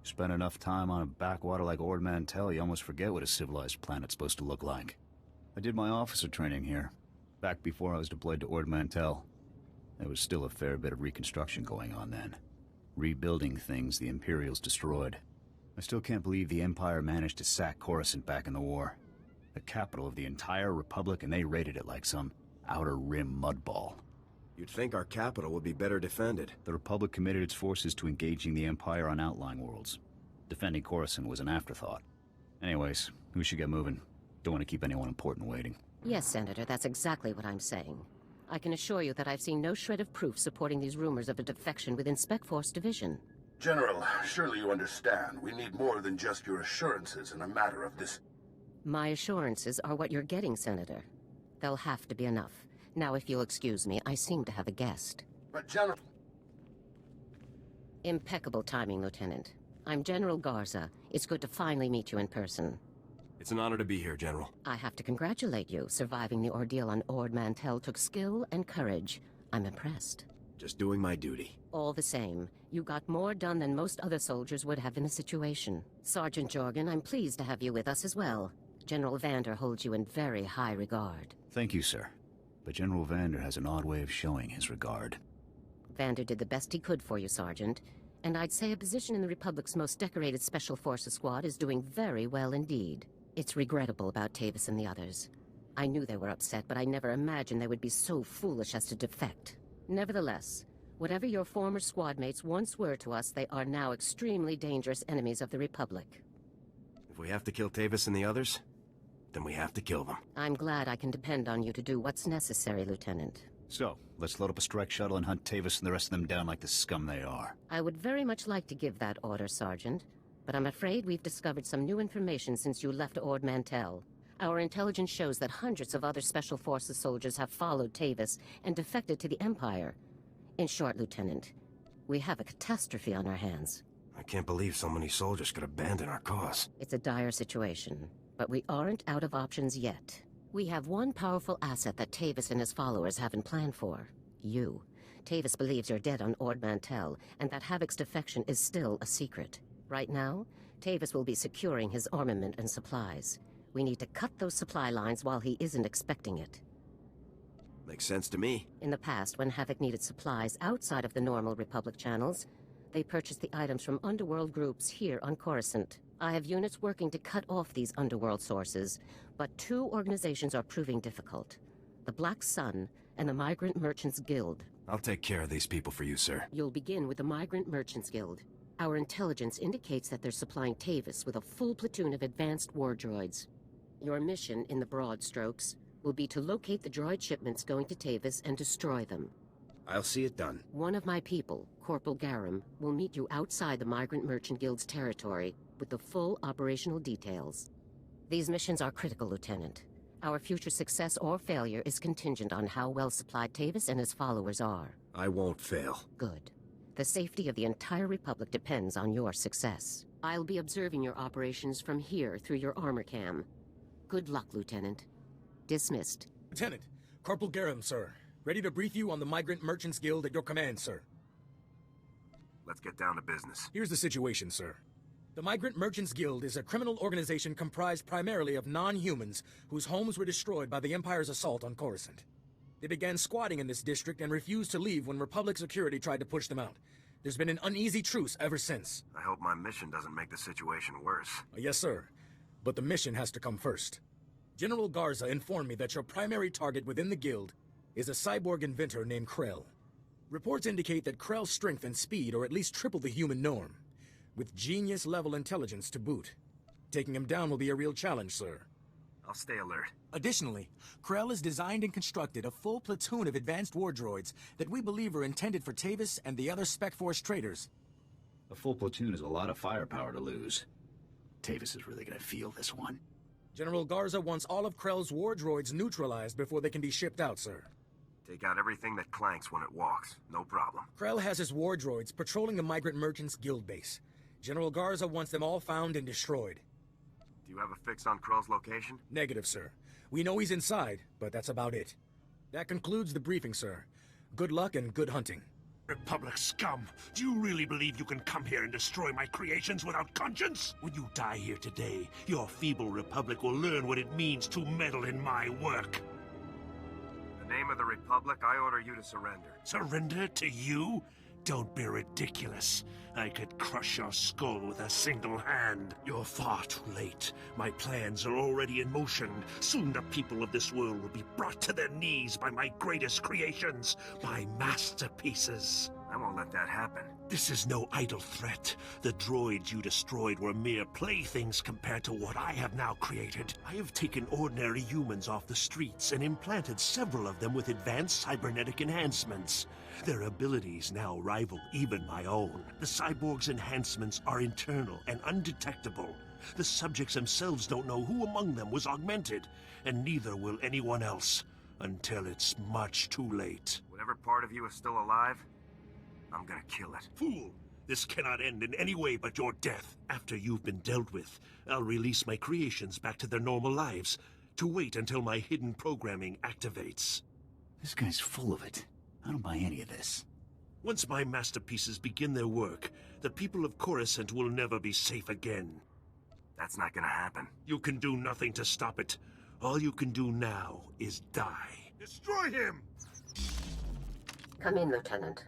Spend enough time on a backwater like Ord Mantell, you almost forget what a civilized planet's supposed to look like. I did my officer training here, back before I was deployed to Ord Mantell. There was still a fair bit of reconstruction going on then. Rebuilding things the Imperials destroyed. I still can't believe the Empire managed to sack Coruscant back in the war. The capital of the entire Republic, and they raided it like some outer rim mudball. You'd think our capital would be better defended. The Republic committed its forces to engaging the Empire on outlying worlds. Defending Coruscant was an afterthought. Anyways, we should get moving. Don't want to keep anyone important waiting. Yes, Senator, that's exactly what I'm saying. I can assure you that I've seen no shred of proof supporting these rumors of a defection within Spec Force Division. General, surely you understand. We need more than just your assurances in a matter of this. My assurances are what you're getting, Senator. They'll have to be enough. Now, if you'll excuse me, I seem to have a guest. But General... Impeccable timing, Lieutenant. I'm General Garza. It's good to finally meet you in person. It's an honor to be here, General. I have to congratulate you. Surviving the ordeal on Ord Mantell took skill and courage. I'm impressed. Just doing my duty. All the same, you got more done than most other soldiers would have in the situation. Sergeant Jorgan, I'm pleased to have you with us as well. General Vander holds you in very high regard. Thank you, sir. But General Vander has an odd way of showing his regard. Vander did the best he could for you, Sergeant. And I'd say a position in the Republic's most decorated Special Forces squad is doing very well indeed. It's regrettable about Tavis and the others. I knew they were upset, but I never imagined they would be so foolish as to defect. Nevertheless, whatever your former squad mates once were to us, they are now extremely dangerous enemies of the Republic. If we have to kill Tavis and the others, then we have to kill them. I'm glad I can depend on you to do what's necessary, Lieutenant. So, let's load up a strike shuttle and hunt Tavis and the rest of them down like the scum they are. I would very much like to give that order, Sergeant. But I'm afraid we've discovered some new information since you left Ord Mantell. Our intelligence shows that hundreds of other Special Forces soldiers have followed Tavis and defected to the Empire. In short, Lieutenant, we have a catastrophe on our hands. I can't believe so many soldiers could abandon our cause. It's a dire situation, but we aren't out of options yet. We have one powerful asset that Tavis and his followers haven't planned for. You. Tavis believes you're dead on Ord Mantell, and that Havoc's defection is still a secret. Right now, Tavis will be securing his armament and supplies. We need to cut those supply lines while he isn't expecting it. Makes sense to me. In the past, when Havoc needed supplies outside of the normal Republic channels, they purchased the items from underworld groups here on Coruscant. I have units working to cut off these underworld sources, but two organizations are proving difficult. The Black Sun and the Migrant Merchants Guild. I'll take care of these people for you, sir. You'll begin with the Migrant Merchants Guild. Our intelligence indicates that they're supplying Tavis with a full platoon of advanced war droids. Your mission, in the broad strokes, will be to locate the droid shipments going to Tavis and destroy them. I'll see it done. One of my people, Corporal Garum, will meet you outside the Migrant Merchant Guild's territory with the full operational details. These missions are critical, Lieutenant. Our future success or failure is contingent on how well supplied Tavis and his followers are. I won't fail. Good. The safety of the entire Republic depends on your success. I'll be observing your operations from here through your armor cam. Good luck, Lieutenant. Dismissed. Lieutenant, Corporal Garum, sir. Ready to brief you on the Migrant Merchants Guild at your command, sir. Let's get down to business. Here's the situation, sir. The Migrant Merchants Guild is a criminal organization comprised primarily of non-humans whose homes were destroyed by the Empire's assault on Coruscant. They began squatting in this district and refused to leave when Republic security tried to push them out. There's been an uneasy truce ever since. I hope my mission doesn't make the situation worse. Yes, sir. But the mission has to come first. General Garza informed me that your primary target within the Guild is a cyborg inventor named Krell. Reports indicate that Krell's strength and speed are at least triple the human norm, with genius-level intelligence to boot. Taking him down will be a real challenge, sir. I'll stay alert. Additionally, Krell has designed and constructed a full platoon of advanced war droids that we believe are intended for Tavis and the other Spec Force traders. A full platoon is a lot of firepower to lose. Tavis is really gonna feel this one. General Garza wants all of Krell's war droids neutralized before they can be shipped out, sir. Take out everything that clanks when it walks. No problem. Krell has his war droids patrolling the Migrant Merchants Guild base. General Garza wants them all found and destroyed. Do you have a fix on Krell's location? Negative, sir. We know he's inside, but that's about it. That concludes the briefing, sir. Good luck and good hunting. Republic scum! Do you really believe you can come here and destroy my creations without conscience? When you die here today, your feeble Republic will learn what it means to meddle in my work. In the name of the Republic, I order you to surrender. Surrender to you? Don't be ridiculous. I could crush your skull with a single hand. You're far too late. My plans are already in motion. Soon the people of this world will be brought to their knees by my greatest creations, my masterpieces. I won't let that happen. This is no idle threat. The droids you destroyed were mere playthings compared to what I have now created. I have taken ordinary humans off the streets and implanted several of them with advanced cybernetic enhancements. Their abilities now rival even my own. The cyborgs' enhancements are internal and undetectable. The subjects themselves don't know who among them was augmented, and neither will anyone else, until it's much too late. Whatever part of you is still alive, I'm gonna kill it. Fool! This cannot end in any way but your death. After you've been dealt with, I'll release my creations back to their normal lives, to wait until my hidden programming activates. This guy's full of it. I don't buy any of this. Once my masterpieces begin their work, the people of Coruscant will never be safe again. That's not gonna happen. You can do nothing to stop it. All you can do now is die. Destroy him! Come in, Lieutenant.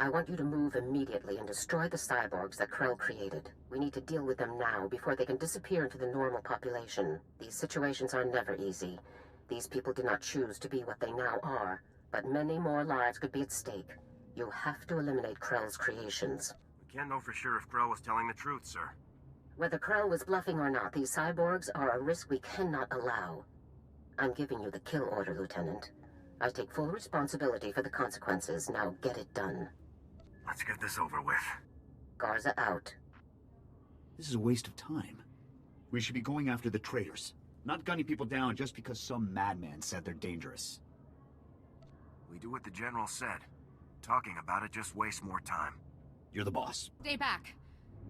I want you to move immediately and destroy the cyborgs that Krell created. We need to deal with them now before they can disappear into the normal population. These situations are never easy. These people did not choose to be what they now are, but many more lives could be at stake. You have to eliminate Krell's creations. We can't know for sure if Krell was telling the truth, sir. Whether Krell was bluffing or not, these cyborgs are a risk we cannot allow. I'm giving you the kill order, Lieutenant. I take full responsibility for the consequences. Now get it done. Let's get this over with. Garza out. This is a waste of time. We should be going after the traitors, not gunning people down just because some madman said they're dangerous. We do what the General said. Talking about it just wastes more time. You're the boss. Stay back.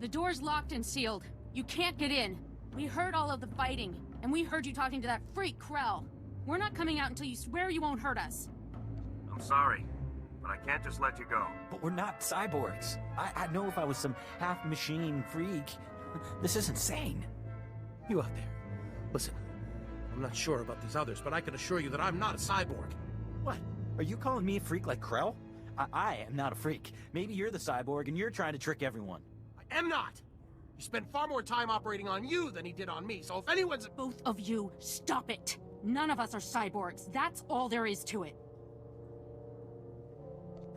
The door's locked and sealed. You can't get in. We heard all of the fighting, and we heard you talking to that freak Krell. We're not coming out until you swear you won't hurt us. I'm sorry, but I can't just let you go. But we're not cyborgs. I know if I was some half-machine freak. This is insane. You out there. Listen, I'm not sure about these others, but I can assure you that I'm not a cyborg. What? Are you calling me a freak like Krell? I am not a freak. Maybe you're the cyborg and you're trying to trick everyone. I am not! He spent far more time operating on you than he did on me, so if anyone's... Both of you, stop it! None of us are cyborgs. That's all there is to it.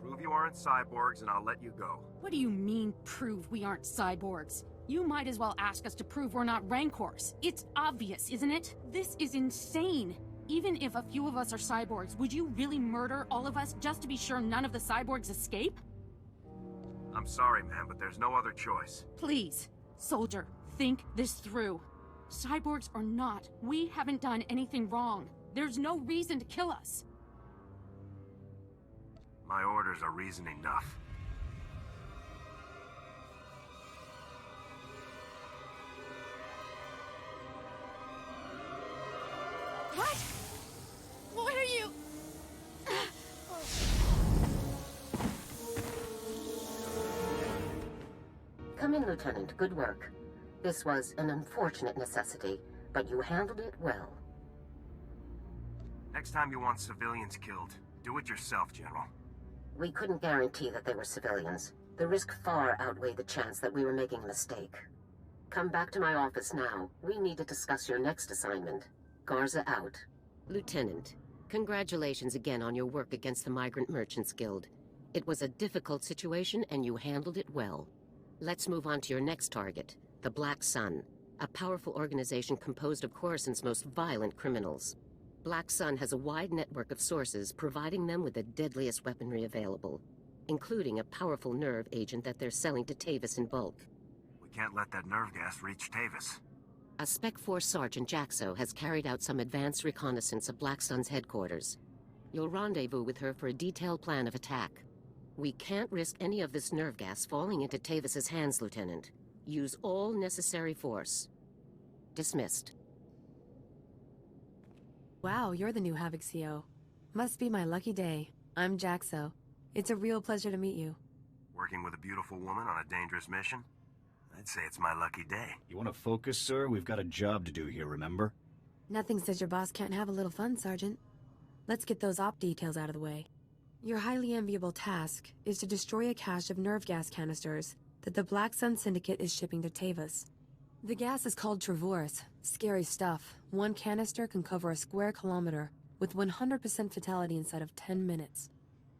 Prove you aren't cyborgs and I'll let you go. What do you mean, prove we aren't cyborgs? You might as well ask us to prove we're not Rancors. It's obvious, isn't it? This is insane. Even if a few of us are cyborgs, would you really murder all of us just to be sure none of the cyborgs escape? I'm sorry, man, but there's no other choice. Please, soldier, think this through. Cyborgs or not, we haven't done anything wrong. There's no reason to kill us. My orders are reason enough. What? What are you... Come in, Lieutenant. Good work. This was an unfortunate necessity, but you handled it well. Next time you want civilians killed, do it yourself, General. We couldn't guarantee that they were civilians. The risk far outweighed the chance that we were making a mistake. Come back to my office now. We need to discuss your next assignment. Garza out. Lieutenant, congratulations again on your work against the Migrant Merchants Guild. It was a difficult situation and you handled it well. Let's move on to your next target, the Black Sun, a powerful organization composed of Coruscant's most violent criminals. Black Sun has a wide network of sources providing them with the deadliest weaponry available, including a powerful nerve agent that they're selling to Tavis in bulk. We can't let that nerve gas reach Tavis. A Spec Force Sergeant Jaxo has carried out some advanced reconnaissance of Black Sun's headquarters. You'll rendezvous with her for a detailed plan of attack. We can't risk any of this nerve gas falling into Tavis's hands, Lieutenant. Use all necessary force. Dismissed. Wow, you're the new Havoc CO. Must be my lucky day. I'm Jaxo. It's a real pleasure to meet you. Working with a beautiful woman on a dangerous mission? I'd say it's my lucky day. You want to focus, sir? We've got a job to do here, remember? Nothing says your boss can't have a little fun, Sergeant. Let's get those op details out of the way. Your highly enviable task is to destroy a cache of nerve gas canisters that the Black Sun Syndicate is shipping to Tavis. The gas is called Travorus. Scary stuff. One canister can cover a square kilometer, with 100% fatality inside of 10 minutes.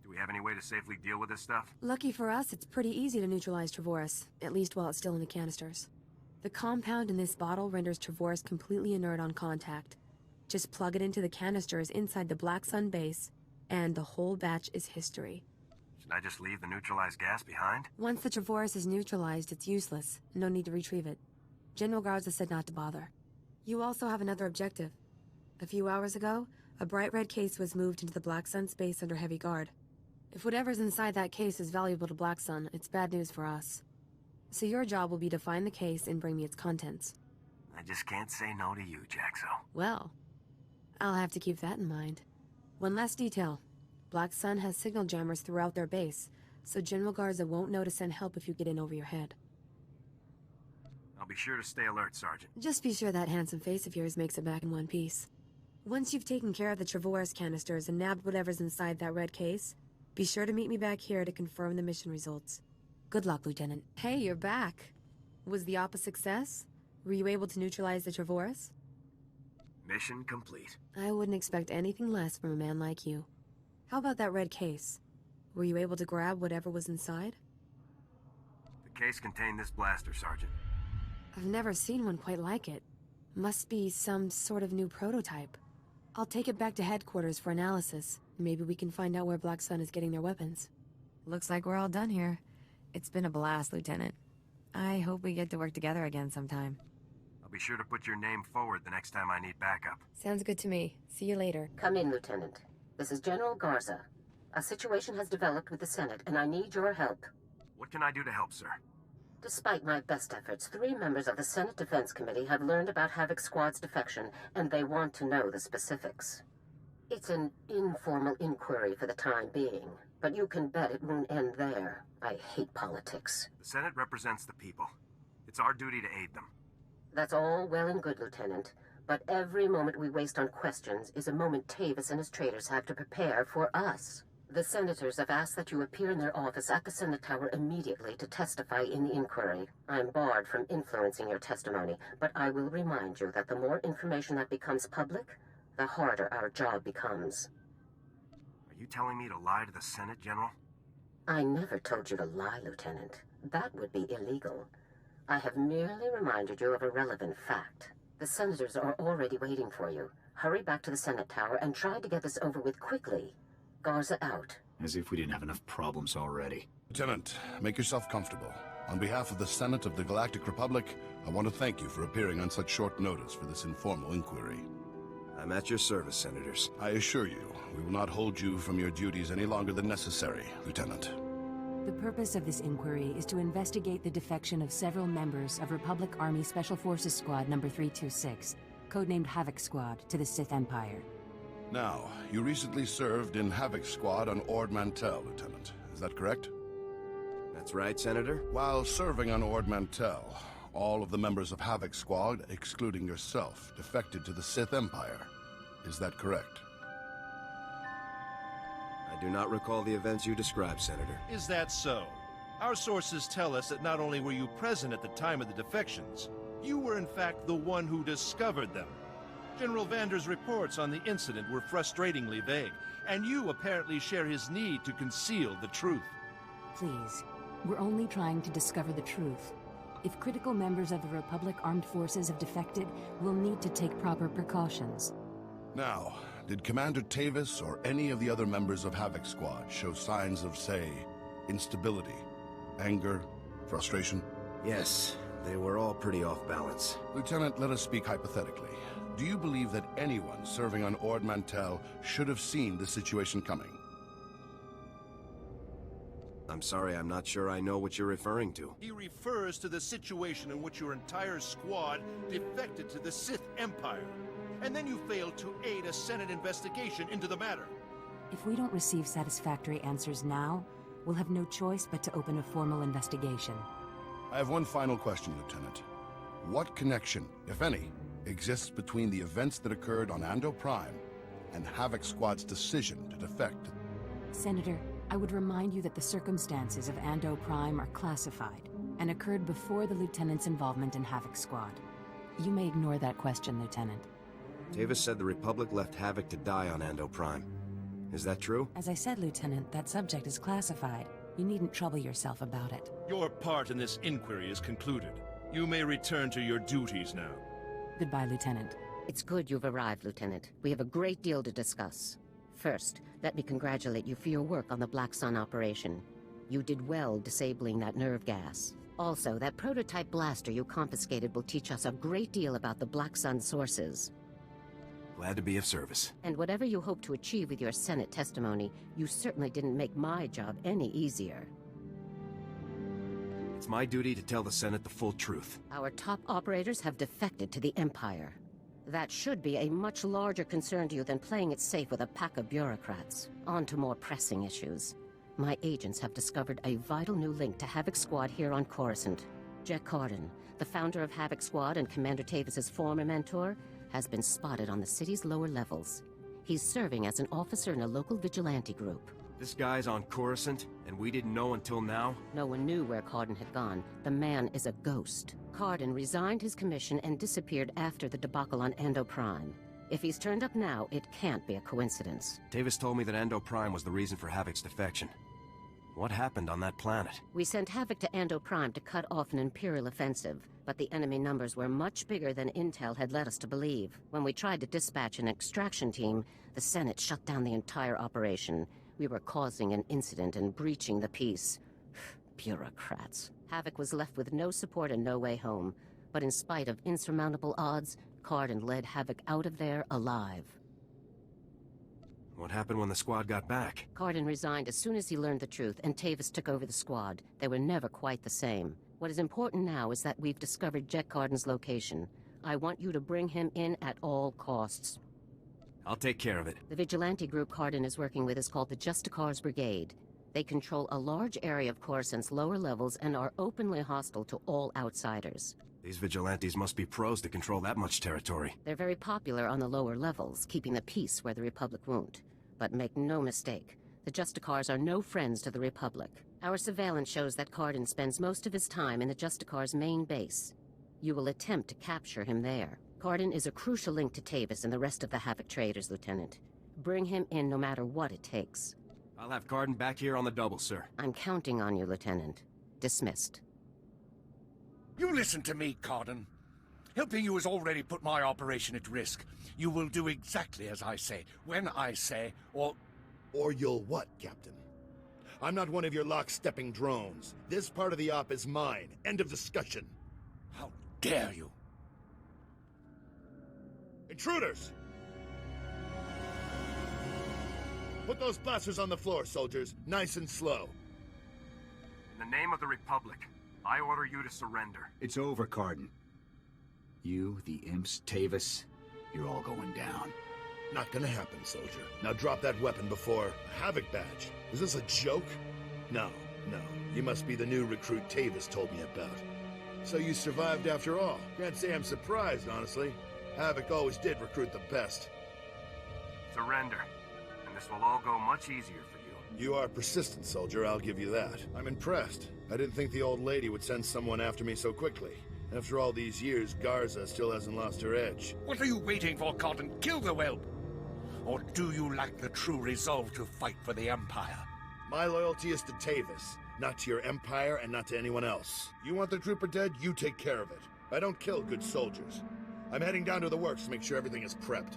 Do we have any way to safely deal with this stuff? Lucky for us, it's pretty easy to neutralize Travorus, at least while it's still in the canisters. The compound in this bottle renders Travorus completely inert on contact. Just plug it into the canisters inside the Black Sun base, and the whole batch is history. Should I just leave the neutralized gas behind? Once the Travorus is neutralized, it's useless. No need to retrieve it. General Garza said not to bother. You also have another objective. A few hours ago, a bright red case was moved into the Black Sun space under heavy guard. If whatever's inside that case is valuable to Black Sun, it's bad news for us. So your job will be to find the case and bring me its contents. I just can't say no to you, Jaxo. Well, I'll have to keep that in mind. One last detail. Black Sun has signal jammers throughout their base, so General Garza won't know to send help if you get in over your head. I'll be sure to stay alert, Sergeant. Just be sure that handsome face of yours makes it back in one piece. Once you've taken care of the Travorus canisters and nabbed whatever's inside that red case, be sure to meet me back here to confirm the mission results. Good luck, Lieutenant. Hey, you're back. Was the op a success? Were you able to neutralize the Travorus? Mission complete. I wouldn't expect anything less from a man like you. How about that red case? Were you able to grab whatever was inside? The case contained this blaster, Sergeant. I've never seen one quite like it. Must be some sort of new prototype. I'll take it back to headquarters for analysis. Maybe we can find out where Black Sun is getting their weapons. Looks like we're all done here. It's been a blast, Lieutenant. I hope we get to work together again sometime. I'll be sure to put your name forward the next time I need backup. Sounds good to me. See you later. Come in, Lieutenant. This is General Garza. A situation has developed with the Senate, and I need your help. What can I do to help, sir? Despite my best efforts, 3 members of the Senate Defense Committee have learned about Havoc Squad's defection, and they want to know the specifics. It's an informal inquiry for the time being, but you can bet it won't end there. I hate politics. The Senate represents the people. It's our duty to aid them. That's all well and good, Lieutenant, but every moment we waste on questions is a moment Tavis and his traitors have to prepare for us. The senators have asked that you appear in their office at the Senate Tower immediately to testify in the inquiry. I'm barred from influencing your testimony, but I will remind you that the more information that becomes public, the harder our job becomes. Are you telling me to lie to the Senate, General? I never told you to lie, Lieutenant. That would be illegal. I have merely reminded you of a relevant fact. The senators are already waiting for you. Hurry back to the Senate Tower and try to get this over with quickly. Garza out. As if we didn't have enough problems already. Lieutenant, make yourself comfortable. On behalf of the Senate of the Galactic Republic, I want to thank you for appearing on such short notice for this informal inquiry. I'm at your service, Senators. I assure you, we will not hold you from your duties any longer than necessary, Lieutenant. The purpose of this inquiry is to investigate the defection of several members of Republic Army Special Forces Squad number 326, codenamed Havoc Squad, to the Sith Empire. Now, you recently served in Havoc Squad on Ord Mantell, Lieutenant. Is that correct? That's right, Senator. While serving on Ord Mantell, all of the members of Havoc Squad, excluding yourself, defected to the Sith Empire. Is that correct? I do not recall the events you described, Senator. Is that so? Our sources tell us that not only were you present at the time of the defections, you were in fact the one who discovered them. General Vander's reports on the incident were frustratingly vague, and you apparently share his need to conceal the truth. Please, we're only trying to discover the truth. If critical members of the Republic Armed Forces have defected, we'll need to take proper precautions. Now, did Commander Tavis or any of the other members of Havoc Squad show signs of, say, instability, anger, frustration? Yes, they were all pretty off balance. Lieutenant, let us speak hypothetically. Do you believe that anyone serving on Ord Mantell should have seen this situation coming? I'm sorry, I'm not sure I know what you're referring to. He refers to the situation in which your entire squad defected to the Sith Empire, and then you failed to aid a Senate investigation into the matter. If we don't receive satisfactory answers now, we'll have no choice but to open a formal investigation. I have one final question, Lieutenant. What connection, if any, exists between the events that occurred on Ando Prime and Havoc Squad's decision to defect? Senator, I would remind you that the circumstances of Ando Prime are classified and occurred before the Lieutenant's involvement in Havoc Squad. You may ignore that question, Lieutenant. Tavis said the Republic left Havoc to die on Ando Prime. Is that true? As I said, Lieutenant, that subject is classified. You needn't trouble yourself about it. Your part in this inquiry is concluded. You may return to your duties now. Goodbye, Lieutenant. It's good you've arrived, Lieutenant. We have a great deal to discuss. First, let me congratulate you for your work on the Black Sun operation. You did well disabling that nerve gas. Also, that prototype blaster you confiscated will teach us a great deal about the Black Sun sources. Glad to be of service. And whatever you hope to achieve with your Senate testimony, you certainly didn't make my job any easier. It's my duty to tell the Senate the full truth. Our top operators have defected to the Empire. That should be a much larger concern to you than playing it safe with a pack of bureaucrats. On to more pressing issues. My agents have discovered a vital new link to Havoc Squad here on Coruscant. Jack Carden, the founder of Havoc Squad and Commander Tavis's former mentor, has been spotted on the city's lower levels. He's serving as an officer in a local vigilante group. This guy's on Coruscant, and we didn't know until now? No one knew where Carden had gone. The man is a ghost. Carden resigned his commission and disappeared after the debacle on Ando Prime. If he's turned up now, it can't be a coincidence. Tavis told me that Ando Prime was the reason for Havoc's defection. What happened on that planet? We sent Havoc to Ando Prime to cut off an Imperial offensive, but the enemy numbers were much bigger than Intel had led us to believe. When we tried to dispatch an extraction team, the Senate shut down the entire operation. We were causing an incident and breaching the peace. Bureaucrats. Havoc was left with no support and no way home. But in spite of insurmountable odds, Carden led Havoc out of there alive. What happened when the squad got back? Carden resigned as soon as he learned the truth, and Tavis took over the squad. They were never quite the same. What is important now is that we've discovered Jack Carden's location. I want you to bring him in at all costs. I'll take care of it. The vigilante group Carden is working with is called the Justicars Brigade. They control a large area of Coruscant's lower levels and are openly hostile to all outsiders. These vigilantes must be pros to control that much territory. They're very popular on the lower levels, keeping the peace where the Republic won't. But make no mistake, the Justicars are no friends to the Republic. Our surveillance shows that Carden spends most of his time in the Justicars' main base. You will attempt to capture him there. Carden is a crucial link to Tavis and the rest of the Havoc traders, Lieutenant. Bring him in no matter what it takes. I'll have Carden back here on the double, sir. I'm counting on you, Lieutenant. Dismissed. You listen to me, Carden. Helping you has already put my operation at risk. You will do exactly as I say, when I say, or you'll what, Captain? I'm not one of your lock-stepping drones. This part of the op is mine. End of discussion. How dare you? Intruders! Put those blasters on the floor, soldiers. Nice and slow. In the name of the Republic, I order you to surrender. It's over, Carden. You, the imps, Tavis, you're all going down. Not gonna happen, soldier. Now drop that weapon before... Havoc badge. Is this a joke? No. You must be the new recruit Tavis told me about. So you survived after all. Can't say I'm surprised, honestly. Havoc always did recruit the best. Surrender, and this will all go much easier for you. You are persistent, soldier, I'll give you that. I'm impressed. I didn't think the old lady would send someone after me so quickly. After all these years, Garza still hasn't lost her edge. What are you waiting for, Carden? Kill the whelp! Or do you lack the true resolve to fight for the Empire? My loyalty is to Tavis, not to your Empire and not to anyone else. You want the trooper dead, you take care of it. I don't kill good soldiers. I'm heading down to the works to make sure everything is prepped.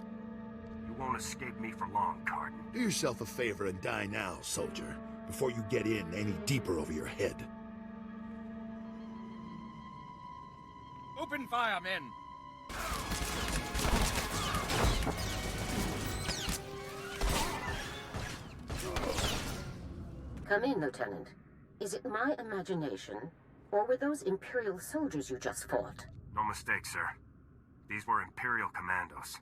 You won't escape me for long, Carden. Do yourself a favor and die now, soldier, before you get in any deeper over your head. Open fire, men! Come in, Lieutenant. Is it my imagination, or were those Imperial soldiers you just fought? No mistake, sir. These were Imperial commandos.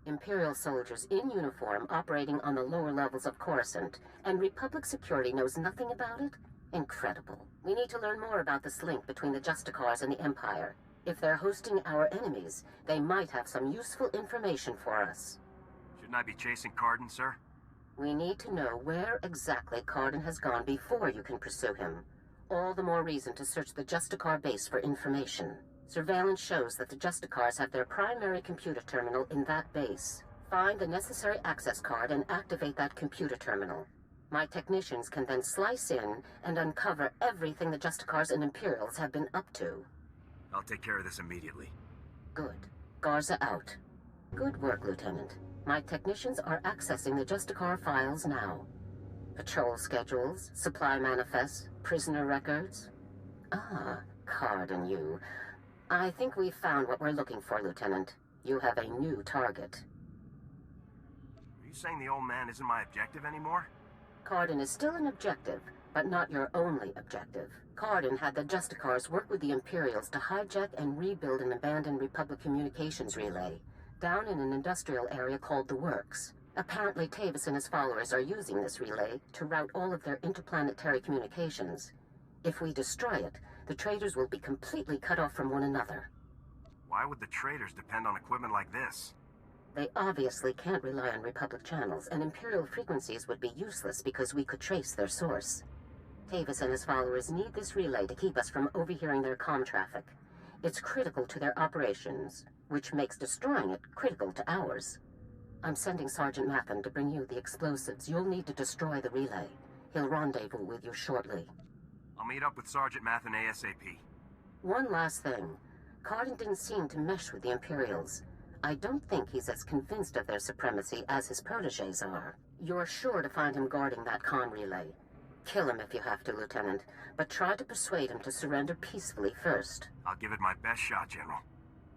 Imperial soldiers in uniform operating on the lower levels of Coruscant, and Republic security knows nothing about it? Incredible. We need to learn more about this link between the Justicars and the Empire. If they're hosting our enemies, they might have some useful information for us. Shouldn't I be chasing Cardin, sir? We need to know where exactly Cardin has gone before you can pursue him. All the more reason to search the Justicar base for information. Surveillance shows that the Justicars have their primary computer terminal in that base. Find the necessary access card and activate that computer terminal. My technicians can then slice in and uncover everything the Justicars and Imperials have been up to. I'll take care of this immediately. Good. Garza out. Good work, Lieutenant. My technicians are accessing the Justicar files now. Patrol schedules, supply manifests, prisoner records. Ah, Card and you. I think we've found what we're looking for, Lieutenant. You have a new target. Are you saying the old man isn't my objective anymore? Cardin is still an objective, but not your only objective. Cardin had the Justicars work with the Imperials to hijack and rebuild an abandoned Republic communications relay, down in an industrial area called the Works. Apparently Tavis and his followers are using this relay to route all of their interplanetary communications. If we destroy it, the traitors will be completely cut off from one another. Why would the traitors depend on equipment like this? They obviously can't rely on Republic channels, and Imperial frequencies would be useless because we could trace their source. Tavis and his followers need this relay to keep us from overhearing their comm traffic. It's critical to their operations, which makes destroying it critical to ours. I'm sending Sergeant Mathen to bring you the explosives you'll need to destroy the relay. He'll rendezvous with you shortly. I'll meet up with Sergeant Mathen ASAP. One last thing. Cardin didn't seem to mesh with the Imperials. I don't think he's as convinced of their supremacy as his protégés are. You're sure to find him guarding that comm relay. Kill him if you have to, Lieutenant, but try to persuade him to surrender peacefully first. I'll give it my best shot, General.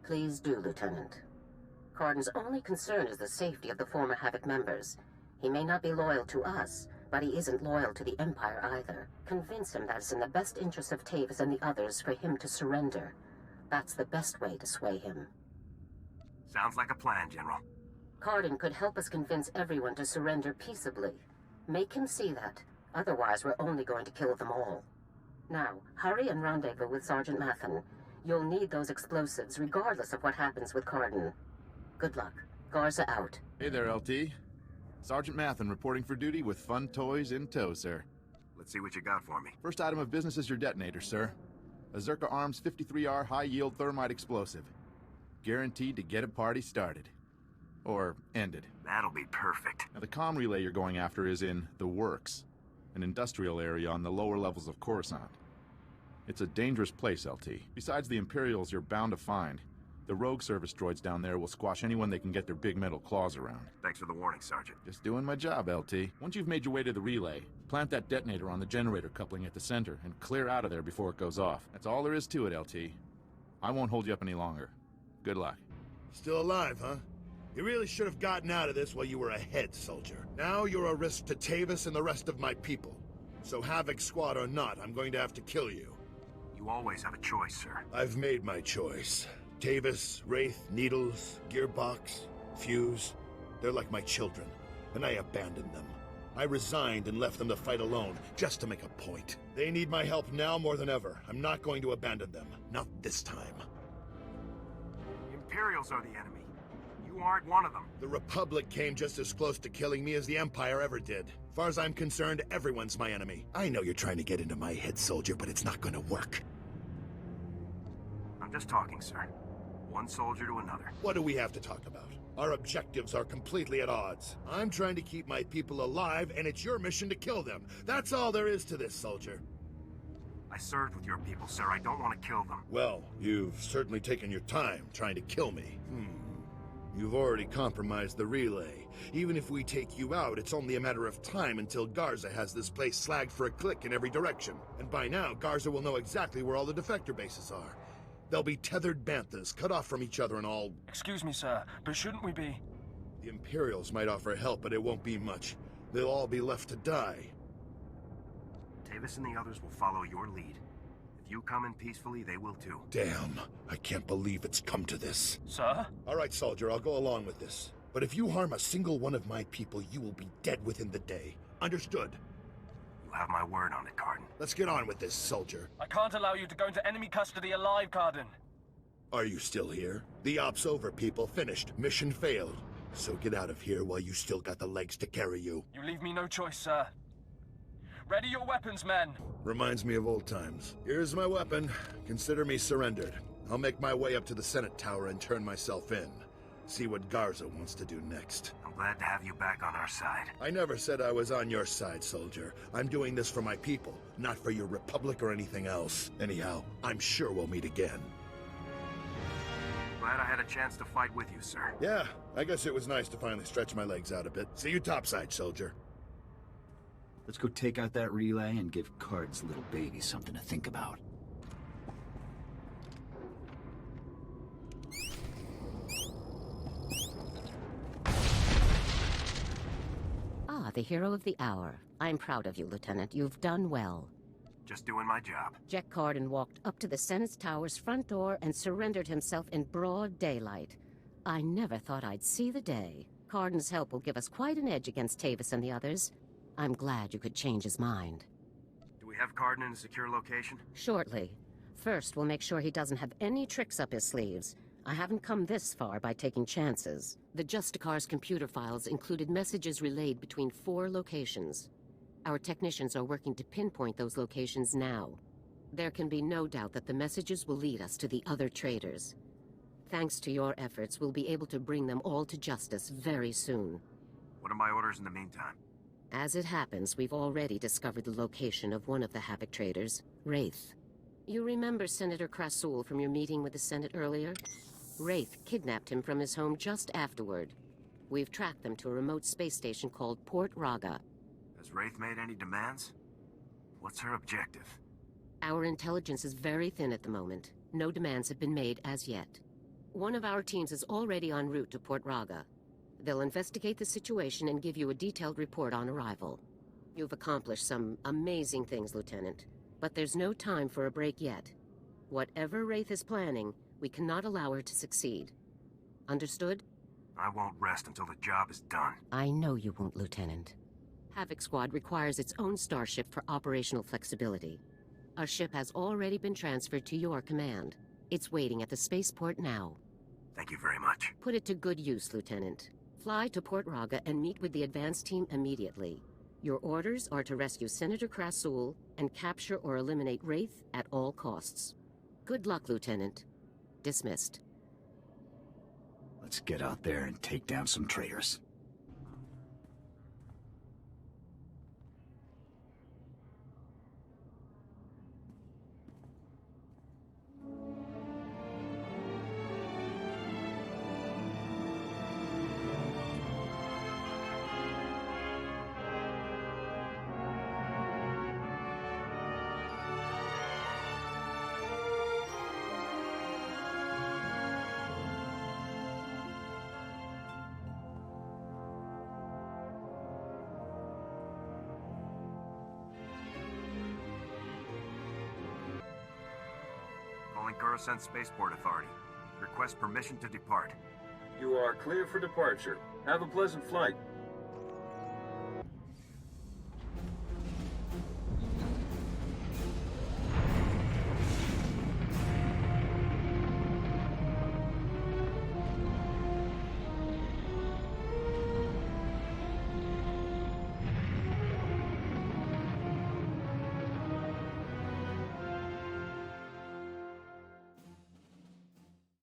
Please do, Lieutenant. Cardin's only concern is the safety of the former Havoc members. He may not be loyal to us, but he isn't loyal to the Empire either. Convince him that it's in the best interest of Tavis and the others for him to surrender. That's the best way to sway him. Sounds like a plan, General. Cardin could help us convince everyone to surrender peaceably. Make him see that. Otherwise, we're only going to kill them all. Now, hurry and rendezvous with Sergeant Mathen. You'll need those explosives, regardless of what happens with Cardin. Good luck. Garza out. Hey there, LT. Sergeant Mathen reporting for duty with fun toys in tow, sir. Let's see what you got for me. First item of business is your detonator, sir. A Zerka Arms 53R high-yield thermite explosive. Guaranteed to get a party started. Or ended. That'll be perfect. Now, the comm relay you're going after is in the Works, an industrial area on the lower levels of Coruscant. It's a dangerous place, LT. Besides the Imperials you're bound to find, the rogue service droids down there will squash anyone they can get their big metal claws around. Thanks for the warning, Sergeant. Just doing my job, LT. Once you've made your way to the relay, plant that detonator on the generator coupling at the center and clear out of there before it goes off. That's all there is to it, LT. I won't hold you up any longer. Good luck. Still alive, huh? You really should have gotten out of this while you were ahead, soldier. Now you're a risk to Tavis and the rest of my people. So Havoc Squad or not, I'm going to have to kill you. You always have a choice, sir. I've made my choice. Tavis, Wraith, Needles, Gearbox, Fuse. They're like my children, and I abandoned them. I resigned and left them to fight alone, just to make a point. They need my help now more than ever. I'm not going to abandon them. Not this time. The Imperials are the enemy. You aren't one of them. The Republic came just as close to killing me as the Empire ever did. As far as I'm concerned, everyone's my enemy. I know you're trying to get into my head, soldier, but it's not gonna work. I'm just talking, sir. One soldier to another. What do we have to talk about? Our objectives are completely at odds. I'm trying to keep my people alive, and it's your mission to kill them. That's all there is to this, soldier. I served with your people, sir. I don't want to kill them. Well, you've certainly taken your time trying to kill me. You've already compromised the relay. Even if we take you out, it's only a matter of time until Garza has this place slagged for a click in every direction. And by now, Garza will know exactly where all the defector bases are. They'll be tethered banthas, cut off from each other and all... Excuse me, sir, but shouldn't we be... The Imperials might offer help, but it won't be much. They'll all be left to die. Tavis and the others will follow your lead. If you come in peacefully, they will too. Damn, I can't believe it's come to this. Sir? All right, soldier, I'll go along with this. But if you harm a single one of my people, you will be dead within the day. Understood? You have my word on it, Cardin. Let's get on with this, soldier. I can't allow you to go into enemy custody alive, Cardin. Are you still here? The op's over, people. Finished. Mission failed. So get out of here while you still got the legs to carry you. You leave me no choice, sir. Ready your weapons, men. Reminds me of old times. Here's my weapon. Consider me surrendered. I'll make my way up to the Senate Tower and turn myself in. See what Garza wants to do next. I'm glad to have you back on our side. I never said I was on your side, soldier. I'm doing this for my people, not for your republic or anything else. Anyhow, I'm sure we'll meet again. Glad I had a chance to fight with you, sir. Yeah, I guess it was nice to finally stretch my legs out a bit. See you topside, soldier. Let's go take out that relay and give Card's little baby something to think about. Ah, the hero of the hour. I'm proud of you, Lieutenant. You've done well. Just doing my job. Jack Cardin walked up to the Senate Tower's front door and surrendered himself in broad daylight. I never thought I'd see the day. Cardin's help will give us quite an edge against Tavis and the others. I'm glad you could change his mind. Do we have Cardin in a secure location? Shortly. First, we'll make sure he doesn't have any tricks up his sleeves. I haven't come this far by taking chances. The Justicar's computer files included messages relayed between 4 locations. Our technicians are working to pinpoint those locations now. There can be no doubt that the messages will lead us to the other traitors. Thanks to your efforts, we'll be able to bring them all to justice very soon. What are my orders in the meantime? As it happens, we've already discovered the location of one of the Havoc traders, Wraith. You remember Senator Krasul from your meeting with the Senate earlier? Wraith kidnapped him from his home just afterward. We've tracked them to a remote space station called Port Raga. Has Wraith made any demands? What's her objective? Our intelligence is very thin at the moment. No demands have been made as yet. One of our teams is already en route to Port Raga. They'll investigate the situation and give you a detailed report on arrival. You've accomplished some amazing things, Lieutenant. But there's no time for a break yet. Whatever Wraith is planning, we cannot allow her to succeed. Understood? I won't rest until the job is done. I know you won't, Lieutenant. Havoc Squad requires its own starship for operational flexibility. Our ship has already been transferred to your command. It's waiting at the spaceport now. Thank you very much. Put it to good use, Lieutenant. Fly to Port Raga and meet with the advance team immediately. Your orders are to rescue Senator Krasul and capture or eliminate Wraith at all costs. Good luck, Lieutenant. Dismissed. Let's get out there and take down some traitors. Calling Coruscant Spaceport Authority. Request permission to depart. You are clear for departure. Have a pleasant flight.